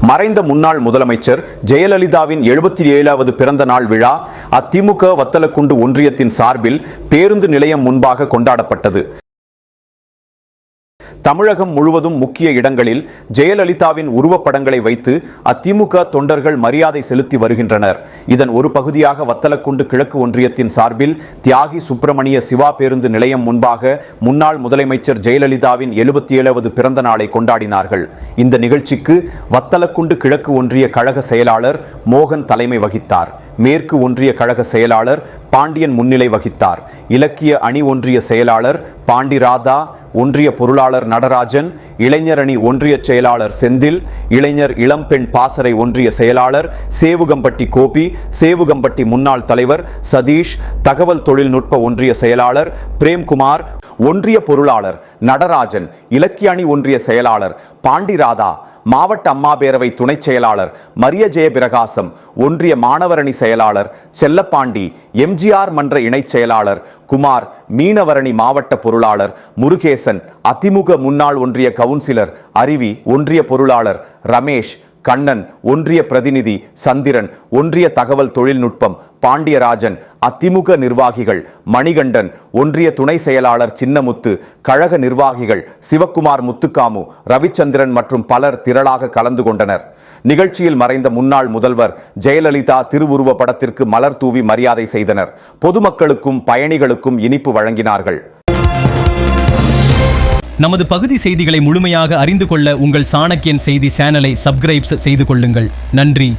மறைந்த முன்னாள் முதலமைச்சர் ஜெயலலிதாவின் 77வது பிறந்த நாள் விழா அதிமுக வத்தலக்குண்டு ஒன்றியத்தின் சார்பில் பேருந்து நிலையம் முன்பாக கொண்டாடப்பட்டது. தமிழகம் முழுவதும் முக்கிய இடங்களில் ஜெயலலிதாவின் உருவப்படங்களை வைத்து அதிமுக தொண்டர்கள் மரியாதை செலுத்தி வருகின்றனர். இதன் ஒரு பகுதியாக வத்தலக்குண்டு கிழக்கு ஒன்றியத்தின் சார்பில் தியாகி சுப்பிரமணிய சிவா பேருந்து நிலையம் முன்பாக முன்னாள் முதலமைச்சர் ஜெயலலிதாவின் 77வது பிறந்த நாளை கொண்டாடினார்கள். இந்த நிகழ்ச்சிக்கு வத்தலக்குண்டு கிழக்கு ஒன்றிய கழக செயலாளர் மோகன் தலைமை வகித்தார். மேற்கு ஒன்றிய கழக செயலாளர் பாண்டியன் முன்னிலை வகித்தார். இலக்கிய அணி ஒன்றிய செயலாளர் பாண்டிராதா, ஒன்றிய பொருளாளர் நடராஜன், இளைஞர் அணி ஒன்றிய செயலாளர் செந்தில், இளைஞர் இளம்பெண் பாசறை ஒன்றிய செயலாளர் சேவுகம்பட்டி கோபி, சேவுகம்பட்டி முன்னாள் தலைவர் சதீஷ், தகவல் தொழில்நுட்ப ஒன்றிய செயலாளர் பிரேம்குமார், ஒன்றிய பொருளாளர் நடராஜன், இலக்கிய அணி ஒன்றிய செயலாளர் பாண்டிராதா, மாவட்ட அம்மா பேரவை துணை செயலாளர் மரிய ஜெயபிரகாசம், ஒன்றிய மாணவரணி செயலாளர் செல்லப்பாண்டி, எம்ஜிஆர் மன்ற இணை செயலாளர் குமார், மீனவரணி மாவட்ட பொருளாளர் முருகேசன், அதிமுக முன்னாள் ஒன்றிய கவுன்சிலர் அருவி, ஒன்றிய பொருளாளர் ரமேஷ், கண்ணன், ஒன்றிய பிரதிநிதி சந்திரன், ஒன்றிய தகவல் தொழில்நுட்பம் பாண்டியராஜன், அதிமுக நிர்வாகிகள் மணிகண்டன், ஒன்றிய துணை செயலாளர் சின்னமுத்து, கழக நிர்வாகிகள் சிவக்குமார், முத்துக்காமு, ரவிச்சந்திரன் மற்றும் பலர் திரளாக கலந்து கொண்டனர். நிகழ்ச்சியில் மறைந்த முன்னாள் முதல்வர் ஜெயலலிதா திருவுருவ படத்திற்கு மலர் தூவி மரியாதை செய்தனர். பொதுமக்களுக்கும் பயணிகளுக்கும் இனிப்பு வழங்கினார்கள். நமது பகுதி செய்திகளை முழுமையாக அறிந்து கொள்ள உங்கள் சாணக்கியன் செய்தி சேனலை சப்ஸ்கிரைப் செய்து கொள்ளுங்கள். நன்றி.